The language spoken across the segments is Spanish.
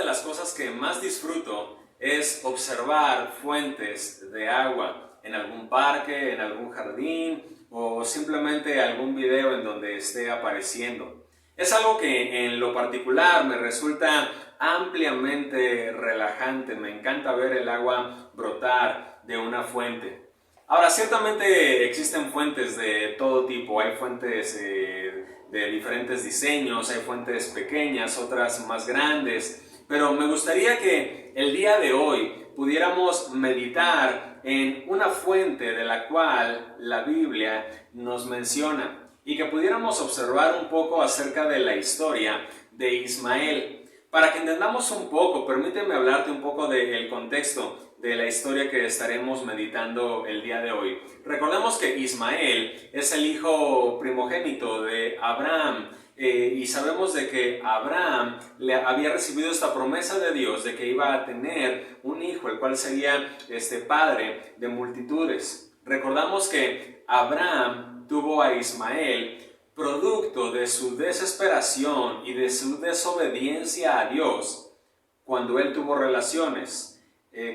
las cosas que más disfruto es observar fuentes de agua en algún parque, en algún jardín o simplemente algún video en donde esté apareciendo. Es algo que en lo particular me resulta ampliamente relajante. Me encanta ver el agua brotar de una fuente. Ahora, ciertamente existen fuentes de todo tipo. Hay fuentes de diferentes diseños, hay fuentes pequeñas, otras más grandes. Pero me gustaría que el día de hoy pudiéramos meditar en una fuente de la cual la Biblia nos menciona y que pudiéramos observar un poco acerca de la historia de Ismael. Para que entendamos un poco, permíteme hablarte un poco del contexto de la historia que estaremos meditando el día de hoy. Recordemos que Ismael es el hijo primogénito de Abraham y sabemos de que Abraham le había recibido esta promesa de Dios de que iba a tener un hijo, el cual sería padre de multitudes. Recordamos que Abraham tuvo a Ismael producto de su desesperación y de su desobediencia a Dios cuando él tuvo relaciones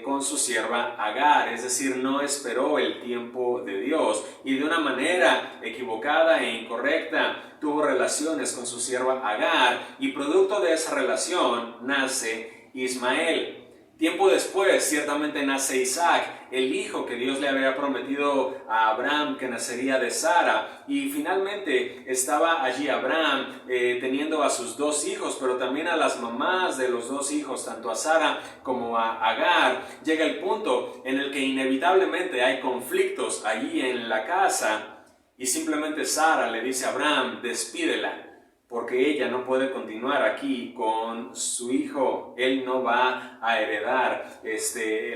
con su sierva Agar, es decir, no esperó el tiempo de Dios y de una manera equivocada e incorrecta tuvo relaciones con su sierva Agar y producto de esa relación nace Ismael. Tiempo después, ciertamente nace Isaac, el hijo que Dios le había prometido a Abraham que nacería de Sara. Y finalmente estaba allí Abraham teniendo a sus dos hijos, pero también a las mamás de los dos hijos, tanto a Sara como a Agar. Llega el punto en el que inevitablemente hay conflictos allí en la casa y simplemente Sara le dice a Abraham, despídela, porque ella no puede continuar aquí con su hijo. Él no va a heredar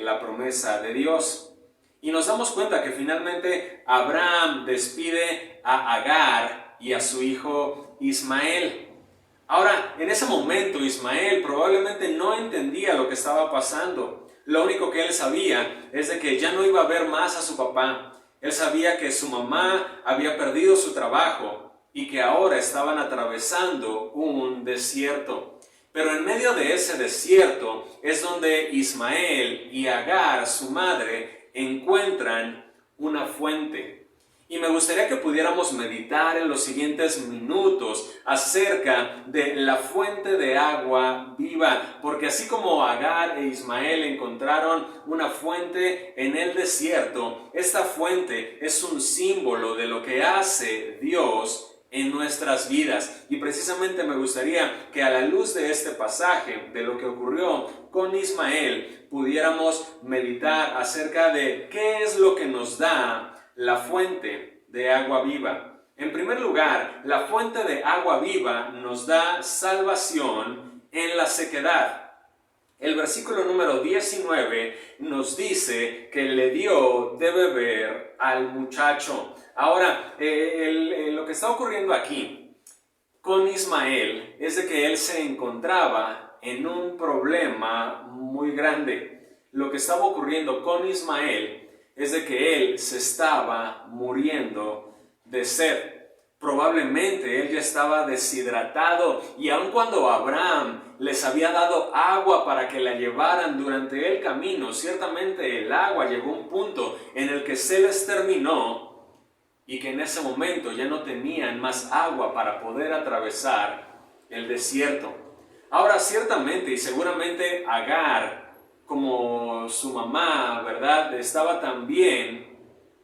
la promesa de Dios. Y nos damos cuenta que finalmente Abraham despide a Agar y a su hijo Ismael. Ahora, en ese momento Ismael probablemente no entendía lo que estaba pasando. Lo único que él sabía es de que ya no iba a ver más a su papá. Él sabía que su mamá había perdido su trabajo y que ahora estaban atravesando un desierto. Pero en medio de ese desierto es donde Ismael y Agar, su madre, encuentran una fuente. Y me gustaría que pudiéramos meditar en los siguientes minutos acerca de la fuente de agua viva, porque así como Agar e Ismael encontraron una fuente en el desierto, esta fuente es un símbolo de lo que hace Dios en nuestras vidas. Y precisamente me gustaría que a la luz de este pasaje, de lo que ocurrió con Ismael, pudiéramos meditar acerca de qué es lo que nos da la fuente de agua viva. En primer lugar, la fuente de agua viva nos da salvación en la sequedad. El versículo número 19 nos dice que le dio de beber al muchacho. Ahora, lo que está ocurriendo aquí con Ismael es de que él se encontraba en un problema muy grande. Lo que estaba ocurriendo con Ismael es de que él se estaba muriendo de sed. Probablemente él ya estaba deshidratado y aun cuando Abraham les había dado agua para que la llevaran durante el camino, ciertamente el agua llegó a un punto en el que se les terminó y que en ese momento ya no tenían más agua para poder atravesar el desierto. Ahora, ciertamente y seguramente Agar, como su mamá, ¿verdad?, estaba también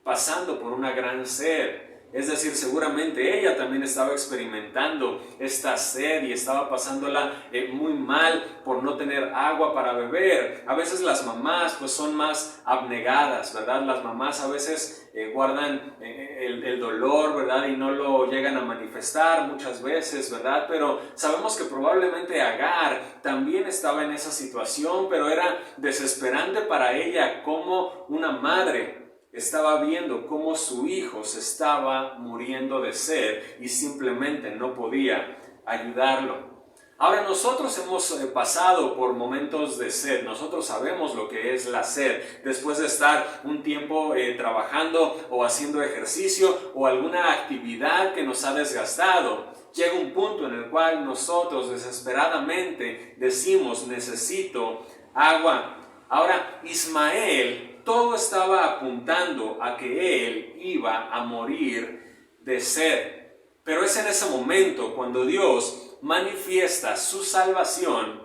pasando por una gran sed. Es decir, seguramente ella también estaba experimentando esta sed y estaba pasándola muy mal por no tener agua para beber. A veces las mamás pues son más abnegadas, ¿verdad? Las mamás a veces guardan el dolor, ¿verdad? Y no lo llegan a manifestar muchas veces, ¿verdad? Pero sabemos que probablemente Agar también estaba en esa situación, pero era desesperante para ella como una madre estaba viendo cómo su hijo se estaba muriendo de sed y simplemente no podía ayudarlo. Ahora nosotros hemos pasado por momentos de sed, nosotros sabemos lo que es la sed, después de estar un tiempo trabajando o haciendo ejercicio o alguna actividad que nos ha desgastado. Llega un punto en el cual nosotros desesperadamente decimos necesito agua. Ahora Ismael, todo estaba apuntando a que él iba a morir de sed. Pero es en ese momento cuando Dios manifiesta su salvación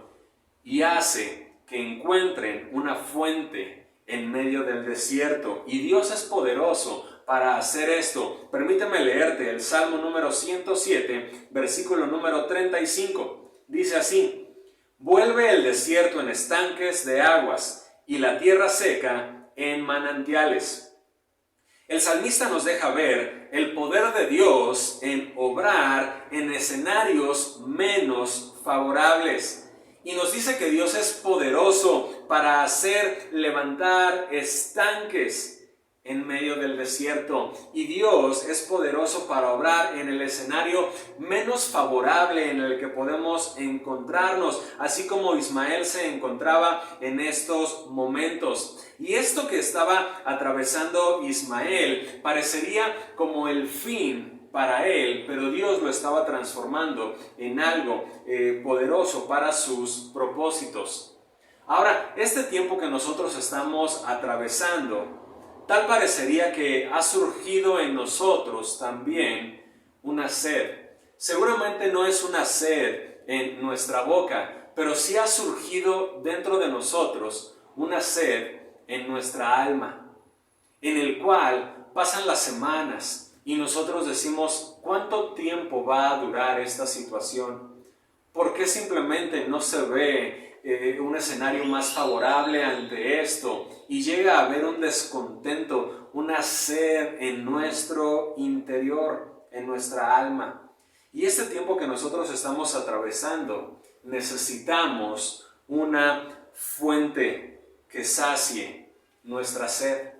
y hace que encuentren una fuente en medio del desierto. Y Dios es poderoso para hacer esto. Permíteme leerte el Salmo número 107, versículo número 35. Dice así: vuelve el desierto en estanques de aguas y la tierra seca en manantiales. El salmista nos deja ver el poder de Dios en obrar en escenarios menos favorables. Y nos dice que Dios es poderoso para hacer levantar estanques en medio del desierto. Y Dios es poderoso para obrar en el escenario menos favorable en el que podemos encontrarnos, así como Ismael se encontraba en estos momentos. Y esto que estaba atravesando Ismael parecería como el fin para él, pero Dios lo estaba transformando en algo poderoso para sus propósitos. Ahora, este tiempo que nosotros estamos atravesando, tal parecería que ha surgido en nosotros también una sed. Seguramente no es una sed en nuestra boca, pero sí ha surgido dentro de nosotros una sed en nuestra alma, en el cual pasan las semanas y nosotros decimos, ¿cuánto tiempo va a durar esta situación? ¿Por qué simplemente no se ve un escenario más favorable ante esto? Y llega a haber un descontento, una sed en nuestro interior, en nuestra alma. Y este tiempo que nosotros estamos atravesando, necesitamos una fuente que sacie nuestra sed.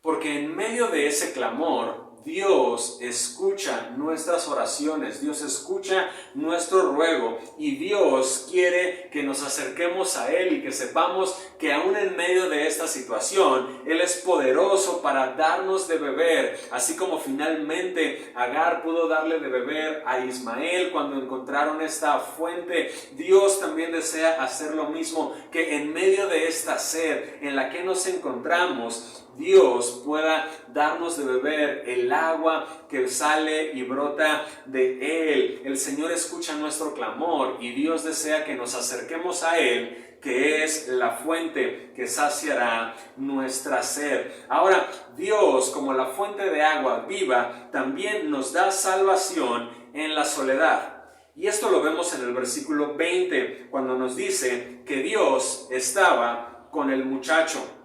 Porque en medio de ese clamor, Dios escucha nuestras oraciones, Dios escucha nuestro ruego y Dios quiere que nos acerquemos a Él y que sepamos que aún en medio de esta situación, Él es poderoso para darnos de beber, así como finalmente Agar pudo darle de beber a Ismael cuando encontraron esta fuente. Dios también desea hacer lo mismo, que en medio de esta sed en la que nos encontramos, Dios pueda darnos de beber el agua que sale y brota de Él. El Señor escucha nuestro clamor y Dios desea que nos acerquemos a Él, que es la fuente que saciará nuestra sed. Ahora, Dios, como la fuente de agua viva, también nos da salvación en la soledad. Y esto lo vemos en el versículo 20, cuando nos dice que Dios estaba con el muchacho.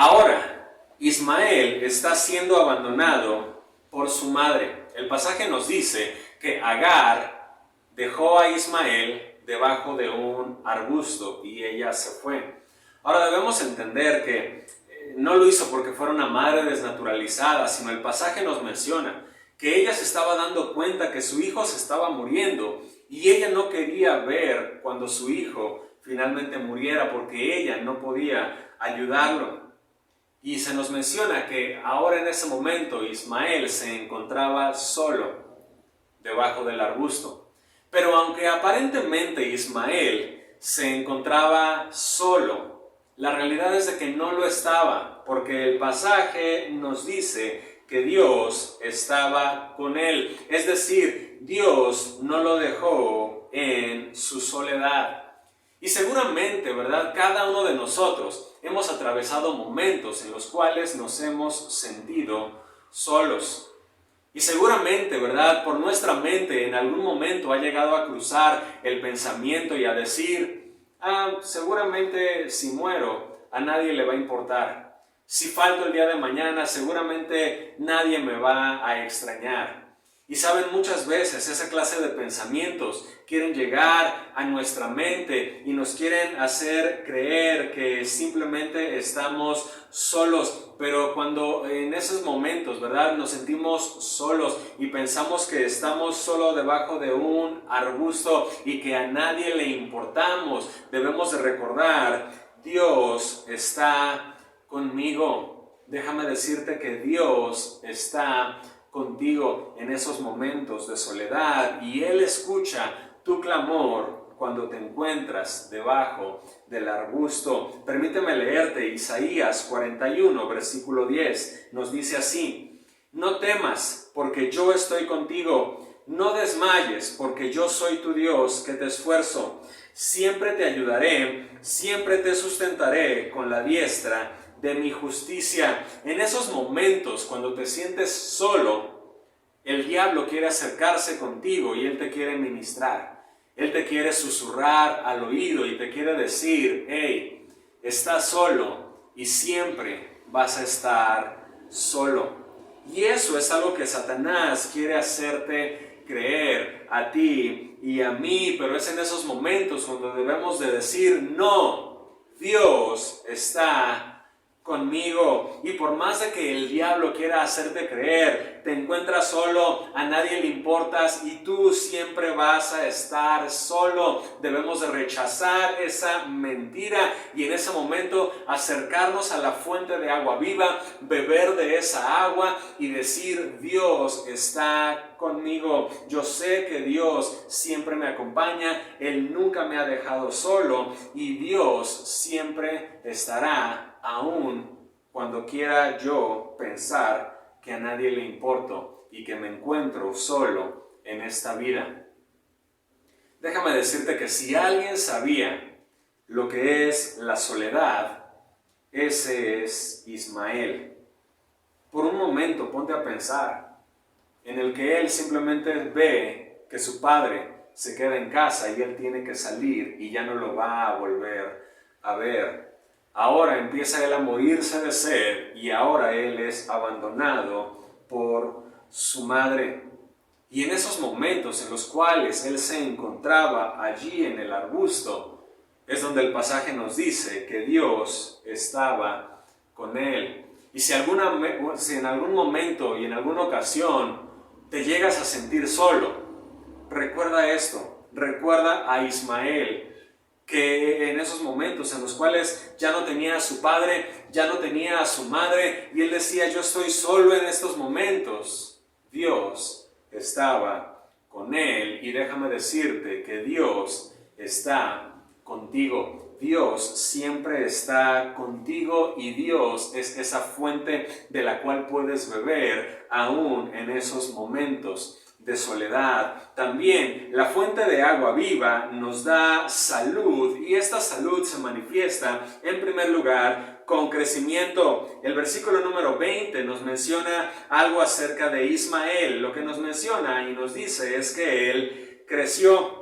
Ahora, Ismael está siendo abandonado por su madre. El pasaje nos dice que Agar dejó a Ismael debajo de un arbusto y ella se fue. Ahora debemos entender que no lo hizo porque fuera una madre desnaturalizada, sino el pasaje nos menciona que ella se estaba dando cuenta que su hijo se estaba muriendo y ella no quería ver cuando su hijo finalmente muriera porque ella no podía ayudarlo. Y se nos menciona que ahora en ese momento Ismael se encontraba solo debajo del arbusto. Pero aunque aparentemente Ismael se encontraba solo, la realidad es de que no lo estaba, porque el pasaje nos dice que Dios estaba con él. Es decir, Dios no lo dejó en su soledad. Y seguramente, ¿verdad? Cada uno de nosotros hemos atravesado momentos en los cuales nos hemos sentido solos. Y seguramente, ¿verdad? Por nuestra mente en algún momento ha llegado a cruzar el pensamiento y a decir, seguramente si muero a nadie le va a importar. Si falto el día de mañana seguramente nadie me va a extrañar. Y saben, muchas veces esa clase de pensamientos quieren llegar a nuestra mente y nos quieren hacer creer que simplemente estamos solos. Pero cuando en esos momentos, ¿verdad?, nos sentimos solos y pensamos que estamos solo debajo de un arbusto y que a nadie le importamos, debemos de recordar: Dios está conmigo. Déjame decirte que Dios está contigo en esos momentos de soledad y Él escucha tu clamor cuando te encuentras debajo del arbusto. Permíteme leerte Isaías 41, versículo 10. Nos dice así: no temas, porque yo estoy contigo. No desmayes, porque yo soy tu Dios, que te esfuerzo. Siempre te ayudaré, siempre te sustentaré con la diestra de mi justicia. En esos momentos, cuando te sientes solo, el diablo quiere acercarse contigo y él te quiere ministrar. Él te quiere susurrar al oído y te quiere decir: hey, estás solo y siempre vas a estar solo. Y eso es algo que Satanás quiere hacerte creer a ti y a mí, pero es en esos momentos cuando debemos de decir: no, Dios está conmigo. Y por más de que el diablo quiera hacerte creer, te encuentras solo, a nadie le importas y tú siempre vas a estar solo, debemos de rechazar esa mentira y en ese momento acercarnos a la fuente de agua viva, beber de esa agua y decir: Dios está conmigo. Yo sé que Dios siempre me acompaña, Él nunca me ha dejado solo y Dios siempre estará, aún cuando quiera yo pensar que a nadie le importo y que me encuentro solo en esta vida. Déjame decirte que si alguien sabía lo que es la soledad, ese es Ismael. Por un momento ponte a pensar en el que él simplemente ve que su padre se queda en casa y él tiene que salir y ya no lo va a volver a ver. Ahora empieza él a morirse de sed y ahora él es abandonado por su madre. Y en esos momentos en los cuales él se encontraba allí en el arbusto, es donde el pasaje nos dice que Dios estaba con él. Y si en algún momento y en alguna ocasión te llegas a sentir solo, recuerda esto, recuerda a Ismael, que en esos momentos en los cuales ya no tenía a su padre, ya no tenía a su madre, y él decía: yo estoy solo en estos momentos, Dios estaba con él. Y déjame decirte que Dios está contigo. Dios siempre está contigo y Dios es esa fuente de la cual puedes beber aún en esos momentos de soledad. También la fuente de agua viva nos da salud y esta salud se manifiesta en primer lugar con crecimiento. El versículo número 20 nos menciona algo acerca de Ismael. Lo que nos menciona y nos dice es que él creció.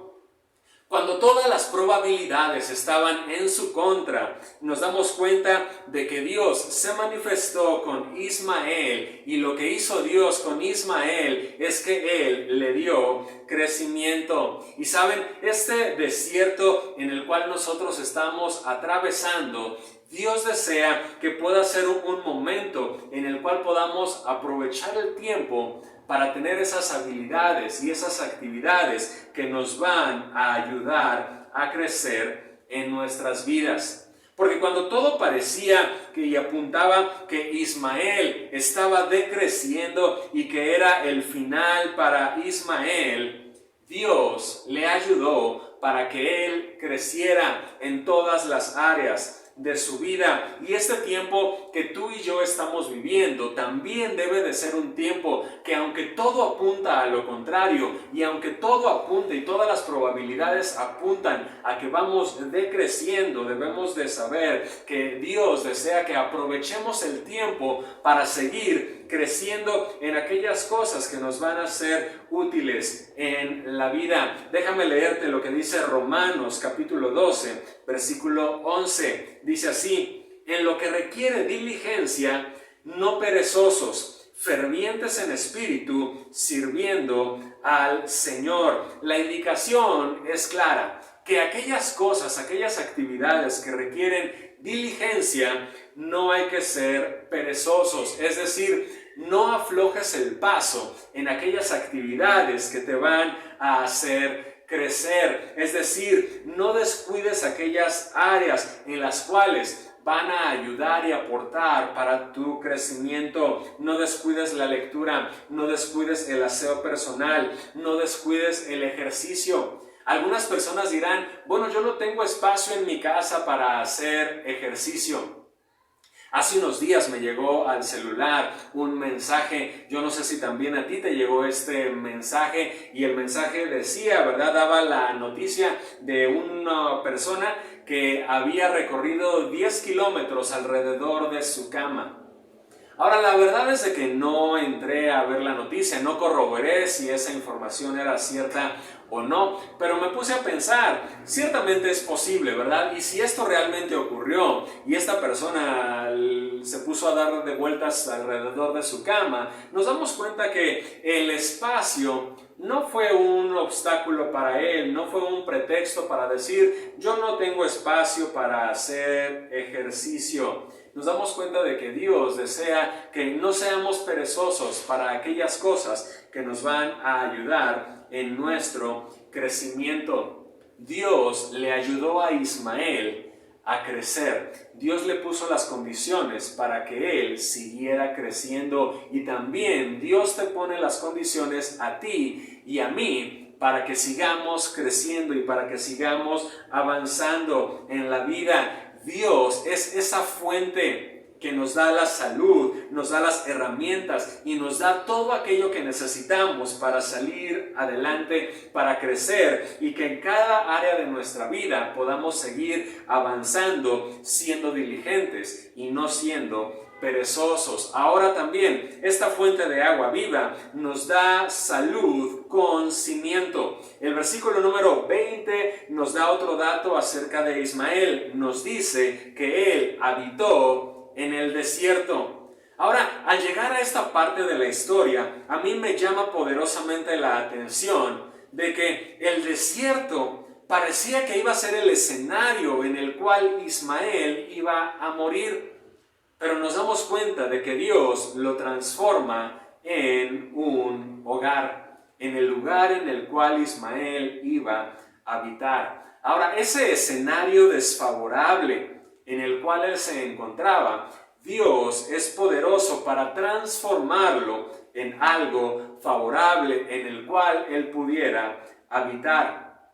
Cuando todas las probabilidades estaban en su contra, nos damos cuenta de que Dios se manifestó con Ismael y lo que hizo Dios con Ismael es que Él le dio crecimiento. Y saben, este desierto en el cual nosotros estamos atravesando, Dios desea que pueda ser un momento en el cual podamos aprovechar el tiempo para tener esas habilidades y esas actividades que nos van a ayudar a crecer en nuestras vidas. Porque cuando todo parecía que y apuntaba que Ismael estaba decreciendo y que era el final para Ismael, Dios le ayudó para que él creciera en todas las áreas de su vida. Y este tiempo que tú y yo estamos viviendo también debe de ser un tiempo que, aunque todo apunta a lo contrario y aunque todo apunta y todas las probabilidades apuntan a que vamos decreciendo, debemos de saber que Dios desea que aprovechemos el tiempo para seguir creciendo en aquellas cosas que nos van a ser útiles en la vida. Déjame leerte lo que dice Romanos capítulo 12, versículo 11. Dice así: en lo que requiere diligencia, no perezosos, fervientes en espíritu, sirviendo al Señor. La indicación es clara, que aquellas cosas, aquellas actividades que requieren diligencia, no hay que ser perezosos, es decir, no aflojes el paso en aquellas actividades que te van a hacer crecer, es decir, no descuides aquellas áreas en las cuales van a ayudar y aportar para tu crecimiento. No descuides la lectura, no descuides el aseo personal, no descuides el ejercicio. Algunas personas dirán, bueno, yo no tengo espacio en mi casa para hacer ejercicio. Hace unos días me llegó al celular un mensaje, yo no sé si también a ti te llegó este mensaje, y el mensaje decía, ¿verdad? Daba la noticia de una persona que había recorrido 10 kilómetros alrededor de su cama. Ahora, la verdad es de que no entré a ver la noticia, no corroboré si esa información era cierta o no, pero me puse a pensar, ciertamente es posible, ¿verdad? Y si esto realmente ocurrió y esta persona se puso a dar de vueltas alrededor de su cama, nos damos cuenta que el espacio no fue un obstáculo para él, no fue un pretexto para decir, yo no tengo espacio para hacer ejercicio. Nos damos cuenta de que Dios desea que no seamos perezosos para aquellas cosas que nos van a ayudar en nuestro crecimiento. Dios le ayudó a Ismael a crecer. Dios le puso las condiciones para que él siguiera creciendo, y también Dios te pone las condiciones a ti y a mí para que sigamos creciendo y para que sigamos avanzando en la vida. Dios es esa fuente que nos da la salud, nos da las herramientas y nos da todo aquello que necesitamos para salir adelante, para crecer, y que en cada área de nuestra vida podamos seguir avanzando, siendo diligentes y no siendo perezosos. Ahora también esta fuente de agua viva nos da salud con cimiento. El versículo número 20 nos da otro dato acerca de Ismael. Nos dice que él habitó en el desierto. Ahora, al llegar a esta parte de la historia, a mí me llama poderosamente la atención de que el desierto parecía que iba a ser el escenario en el cual Ismael iba a morir. Pero nos damos cuenta de que Dios lo transforma en un hogar, en el lugar en el cual Ismael iba a habitar. Ahora, ese escenario desfavorable en el cual él se encontraba, Dios es poderoso para transformarlo en algo favorable en el cual él pudiera habitar.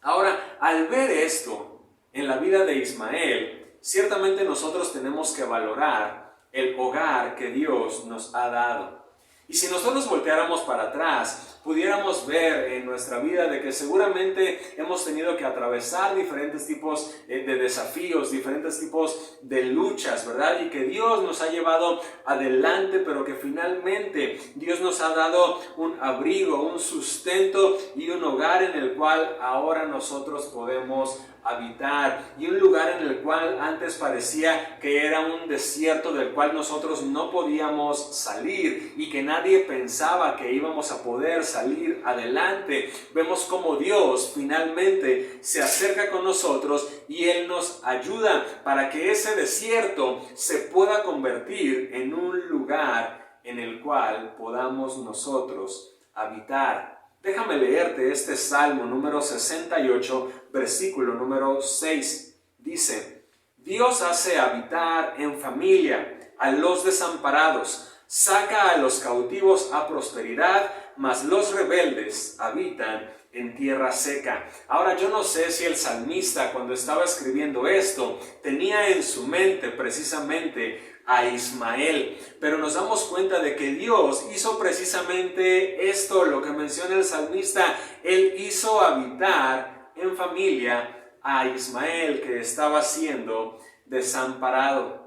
Ahora, al ver esto en la vida de Ismael, ciertamente nosotros tenemos que valorar el hogar que Dios nos ha dado. Y si nosotros volteáramos para atrás, pudiéramos ver en nuestra vida de que seguramente hemos tenido que atravesar diferentes tipos de desafíos, diferentes tipos de luchas, ¿verdad? Y que Dios nos ha llevado adelante, pero que finalmente Dios nos ha dado un abrigo, un sustento y un hogar en el cual ahora nosotros podemos habitar, y un lugar en el cual antes parecía que era un desierto del cual nosotros no podíamos salir y que nadie pensaba que íbamos a poder salir adelante. Vemos cómo Dios finalmente se acerca con nosotros y Él nos ayuda para que ese desierto se pueda convertir en un lugar en el cual podamos nosotros habitar. Déjame leerte este Salmo número 68, versículo número 6. Dice: Dios hace habitar en familia a los desamparados, saca a los cautivos a prosperidad, mas los rebeldes habitan en tierra seca. Ahora, yo no sé si el salmista, cuando estaba escribiendo esto, tenía en su mente precisamente a Ismael, pero nos damos cuenta de que Dios hizo precisamente esto, lo que menciona el salmista. Él hizo habitar en familia a Ismael, que estaba siendo desamparado.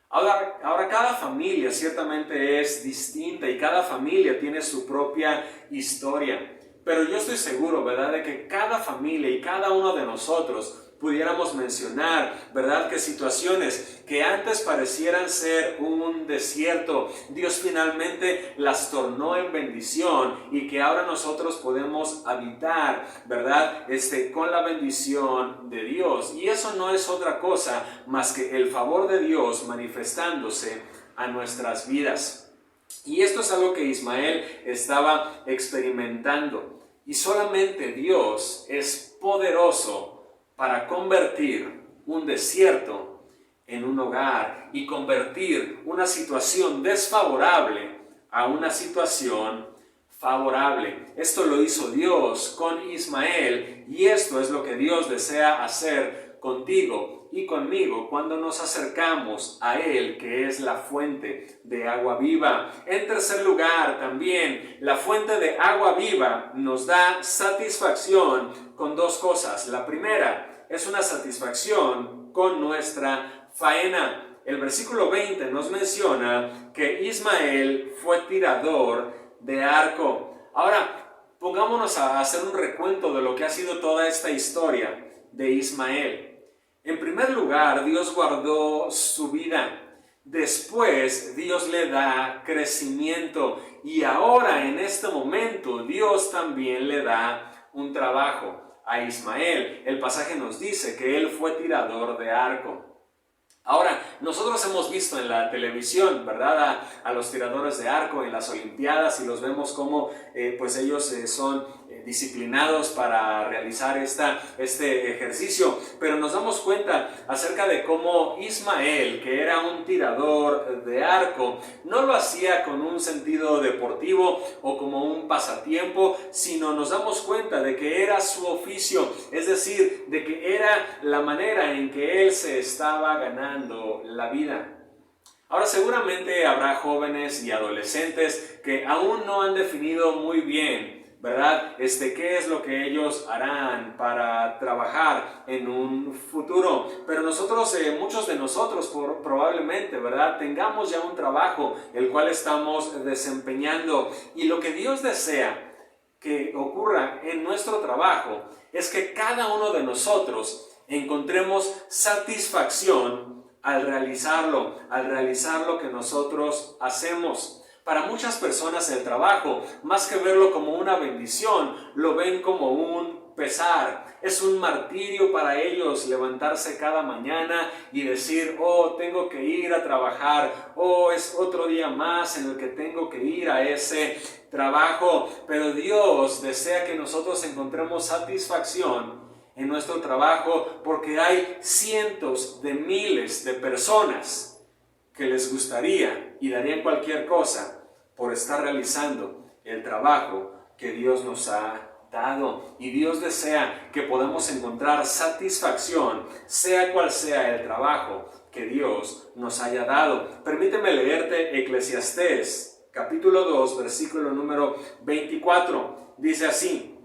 Ahora cada familia ciertamente es distinta y cada familia tiene su propia historia. pero yo estoy seguro, ¿verdad?, de que cada familia y cada uno de nosotros pudiéramos mencionar, ¿verdad?, que situaciones que antes parecieran ser un desierto, Dios finalmente las tornó en bendición y que ahora nosotros podemos habitar, ¿verdad?, con la bendición de Dios. Y eso no es otra cosa más que el favor de Dios manifestándose a nuestras vidas. Y esto es algo que Ismael estaba experimentando. Y solamente Dios es poderoso para convertir un desierto en un hogar y convertir una situación desfavorable a una situación favorable. Esto lo hizo Dios con Ismael y esto es lo que Dios desea hacer contigo y conmigo cuando nos acercamos a Él, que es la fuente de agua viva. En tercer lugar, también la fuente de agua viva nos da satisfacción con dos cosas. La primera es una satisfacción con nuestra faena. El versículo 20 nos menciona que Ismael fue tirador de arco. Ahora, pongámonos a hacer un recuento de lo que ha sido toda esta historia de Ismael. En primer lugar, Dios guardó su vida. Después, Dios le da crecimiento. Y ahora, en este momento, Dios también le da un trabajo a Ismael. El pasaje nos dice que él fue tirador de arco. Ahora, nosotros hemos visto en la televisión, ¿verdad?, a los tiradores de arco en las Olimpiadas y los vemos como pues ellos son disciplinados para realizar este ejercicio, pero nos damos cuenta acerca de cómo Ismael, que era un tirador de arco, no lo hacía con un sentido deportivo o como un pasatiempo, sino nos damos cuenta de que era su oficio, es decir, de que era la manera en que él se estaba ganando la vida. Ahora seguramente habrá jóvenes y adolescentes que aún no han definido muy bien, ¿verdad?, qué es lo que ellos harán para trabajar en un futuro. Pero nosotros, muchos de nosotros probablemente, ¿verdad?, tengamos ya un trabajo el cual estamos desempeñando. Y lo que Dios desea que ocurra en nuestro trabajo es que cada uno de nosotros encontremos satisfacción al realizar lo que nosotros hacemos. Para muchas personas el trabajo, más que verlo como una bendición, lo ven como un pesar. Es un martirio para ellos levantarse cada mañana y decir, oh, tengo que ir a trabajar, oh, es otro día más en el que tengo que ir a ese trabajo. Pero Dios desea que nosotros encontremos satisfacción en nuestro trabajo, porque hay cientos de miles de personas que les gustaría y darían cualquier cosa por estar realizando el trabajo que Dios nos ha dado. Y Dios desea que podamos encontrar satisfacción, sea cual sea el trabajo que Dios nos haya dado. Permíteme leerte Eclesiastés, capítulo 2, versículo número 24. Dice así: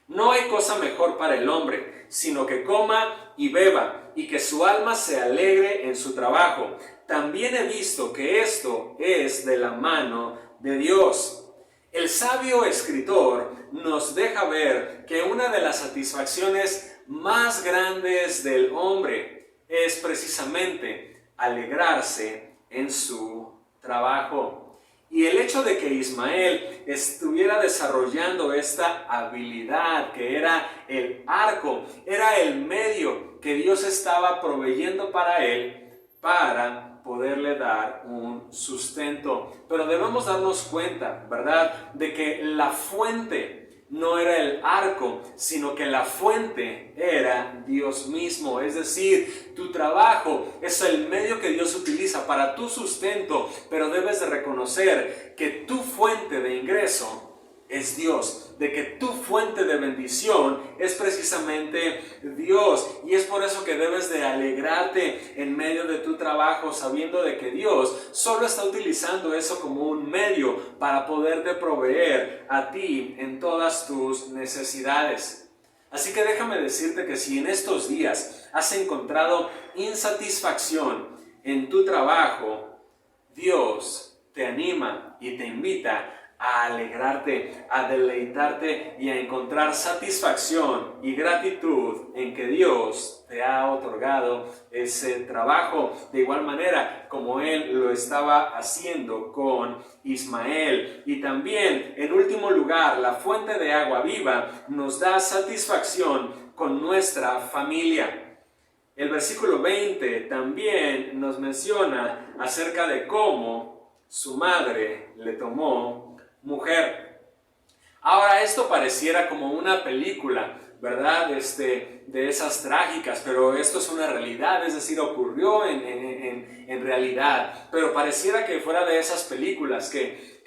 no hay cosa mejor para el hombre, sino que coma y beba, y que su alma se alegre en su trabajo. También he visto que esto es de la mano de Dios. El sabio escritor nos deja ver que una de las satisfacciones más grandes del hombre es precisamente alegrarse en su trabajo. Y el hecho de que Ismael estuviera desarrollando esta habilidad que era el arco, era el medio que Dios estaba proveyendo para él para poderle dar un sustento. Pero debemos darnos cuenta, ¿verdad?, de que la fuente no era el arco, sino que la fuente era Dios mismo. Es decir, tu trabajo es el medio que Dios utiliza para tu sustento, pero debes de reconocer que tu fuente de ingreso es Dios, de que tu fuente de bendición es precisamente Dios. Y es por eso que debes de alegrarte en medio de tu trabajo, sabiendo de que Dios solo está utilizando eso como un medio para poderte proveer a ti en todas tus necesidades. Así que déjame decirte que si en estos días has encontrado insatisfacción en tu trabajo, Dios te anima y te invita a alegrarte, a deleitarte y a encontrar satisfacción y gratitud en que Dios te ha otorgado ese trabajo, de igual manera como Él lo estaba haciendo con Ismael. Y también, en último lugar, la fuente de agua viva nos da satisfacción con nuestra familia. El versículo 20 también nos menciona acerca de cómo su madre le tomó mujer. Ahora, esto pareciera como una película, ¿verdad? De esas trágicas, pero esto es una realidad, es decir, ocurrió en realidad, pero pareciera que fuera de esas películas que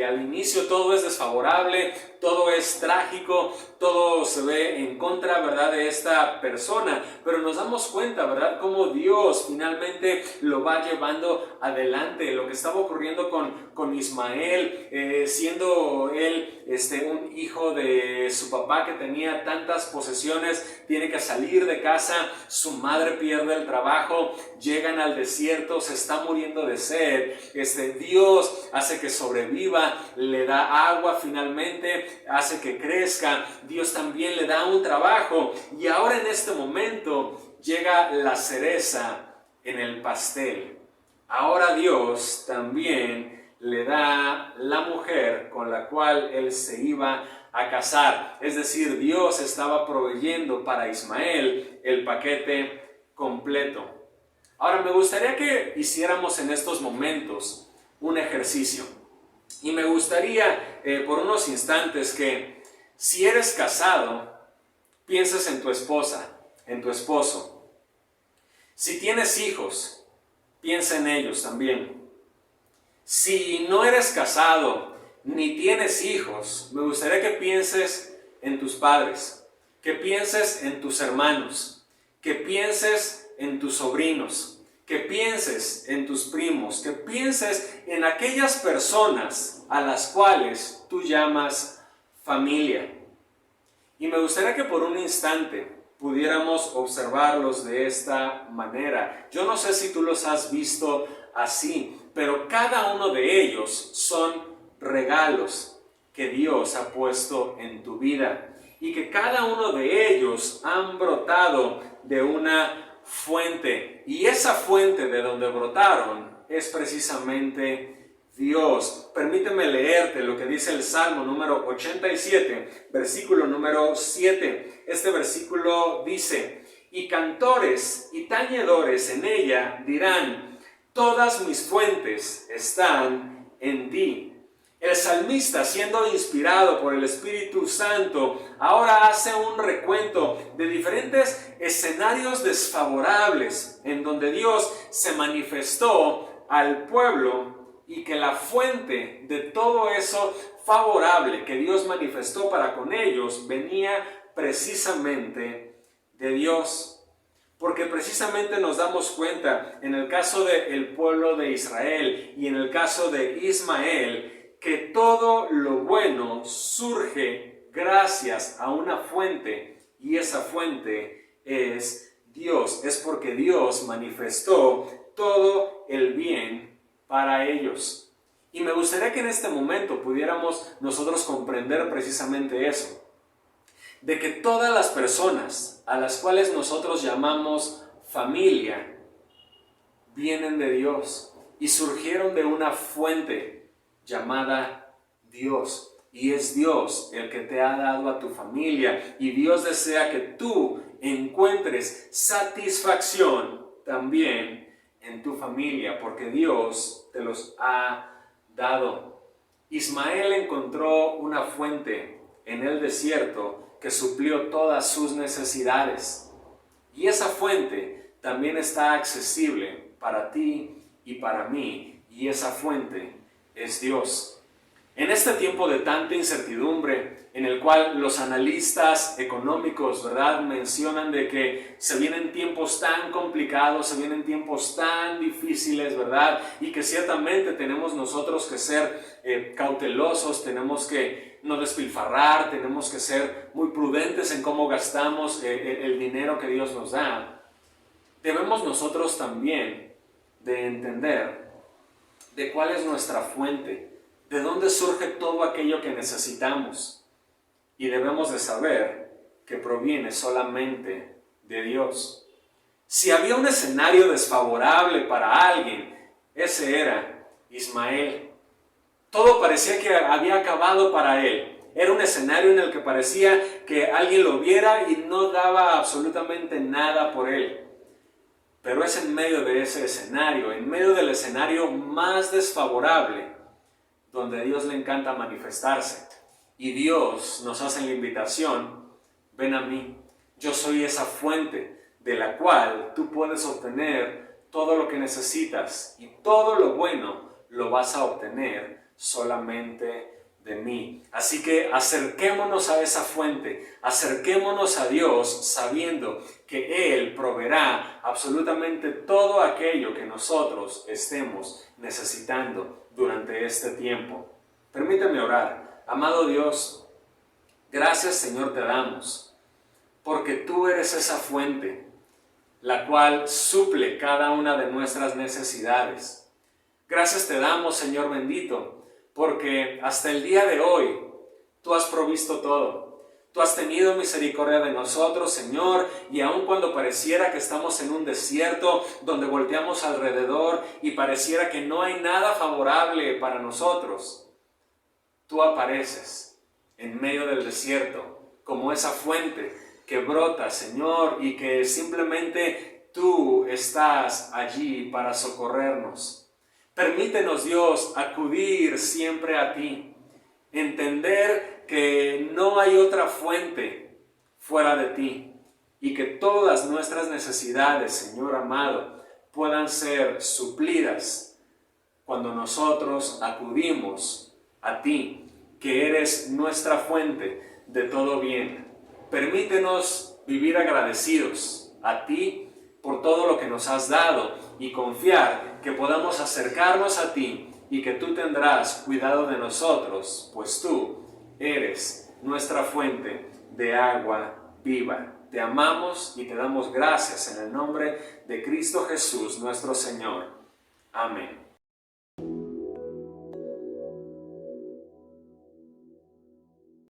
al inicio todo es desfavorable, todo es trágico, todo se ve en contra, ¿verdad?, de esta persona, pero nos damos cuenta, ¿verdad?, cómo Dios finalmente lo va llevando adelante. Lo que estaba ocurriendo con Ismael, siendo él un hijo de su papá que tenía tantas posesiones, tiene que salir de casa, su madre pierde el trabajo, llegan al desierto, se está muriendo de sed, Dios hace que sobreviva, le da agua finalmente, hace que crezca, Dios también le da un trabajo, y ahora en este momento llega la cereza en el pastel. Ahora Dios también le da la mujer con la cual él se iba a casar. Es decir, Dios estaba proveyendo para Ismael el paquete completo. Ahora, me gustaría que hiciéramos en estos momentos un ejercicio. Y me gustaría por unos instantes que, si eres casado, pienses en tu esposa, en tu esposo. Si tienes hijos, piensa en ellos también. Si no eres casado ni tienes hijos, me gustaría que pienses en tus padres, que pienses en tus hermanos, que pienses en tus sobrinos, que pienses en tus primos, que pienses en aquellas personas a las cuales tú llamas familia. Y me gustaría que por un instante pudiéramos observarlos de esta manera. Yo no sé si tú los has visto así, pero cada uno de ellos son regalos que Dios ha puesto en tu vida y que cada uno de ellos han brotado de una fuente, y esa fuente de donde brotaron es precisamente Dios. Permíteme leerte lo que dice el Salmo número 87, versículo número 7. Este versículo dice: y cantores y tañedores en ella dirán, todas mis fuentes están en ti. El salmista, siendo inspirado por el Espíritu Santo, ahora hace un recuento de diferentes escenarios desfavorables en donde Dios se manifestó al pueblo, y que la fuente de todo eso favorable que Dios manifestó para con ellos venía precisamente de Dios. Porque precisamente nos damos cuenta en el caso del pueblo de Israel y en el caso de Ismael, que todo lo bueno surge gracias a una fuente, y esa fuente es Dios. Es porque Dios manifestó todo el bien para ellos. Y me gustaría que en este momento pudiéramos nosotros comprender precisamente eso, de que todas las personas a las cuales nosotros llamamos familia vienen de Dios y surgieron de una fuente llamada Dios, y es Dios el que te ha dado a tu familia, y Dios desea que tú encuentres satisfacción también en tu familia, porque Dios te los ha dado. Ismael encontró una fuente en el desierto que suplió todas sus necesidades, y esa fuente también está accesible para ti y para mí, y esa fuente es Dios. En este tiempo de tanta incertidumbre, en el cual los analistas económicos, ¿verdad?, mencionan de que se vienen tiempos tan complicados, se vienen tiempos tan difíciles, ¿verdad?, y que ciertamente tenemos nosotros que ser cautelosos, tenemos que no despilfarrar, tenemos que ser muy prudentes en cómo gastamos el dinero que Dios nos da. Debemos nosotros también de entender de cuál es nuestra fuente, ¿De dónde surge todo aquello que necesitamos? Y debemos de saber que proviene solamente de Dios. Si había un escenario desfavorable para alguien, ese era Ismael. Todo parecía que había acabado para él. Era un escenario en el que parecía que alguien lo viera y no daba absolutamente nada por él. Pero es en medio de ese escenario, en medio del escenario más desfavorable, donde a Dios le encanta manifestarse. Y Dios nos hace la invitación: ven a mí, yo soy esa fuente de la cual tú puedes obtener todo lo que necesitas, y todo lo bueno lo vas a obtener solamente de mí. Así que acerquémonos a esa fuente, acerquémonos a Dios sabiendo que Él proveerá absolutamente todo aquello que nosotros estemos necesitando durante este tiempo. Permíteme orar. Amado Dios, gracias Señor te damos, porque tú eres esa fuente, la cual suple cada una de nuestras necesidades. Gracias te damos, Señor bendito, porque hasta el día de hoy tú has provisto todo. Tú has tenido misericordia de nosotros, Señor, y aun cuando pareciera que estamos en un desierto donde volteamos alrededor y pareciera que no hay nada favorable para nosotros, tú apareces en medio del desierto como esa fuente que brota, Señor, y que simplemente tú estás allí para socorrernos. Permítenos, Dios, acudir siempre a ti, entender que no hay otra fuente fuera de ti y que todas nuestras necesidades, Señor amado, puedan ser suplidas cuando nosotros acudimos a ti, que eres nuestra fuente de todo bien. Permítenos vivir agradecidos a ti por todo lo que nos has dado y confiar que podamos acercarnos a ti y que tú tendrás cuidado de nosotros, pues tú eres nuestra fuente de agua viva. Te amamos y te damos gracias en el nombre de Cristo Jesús, nuestro Señor. Amén.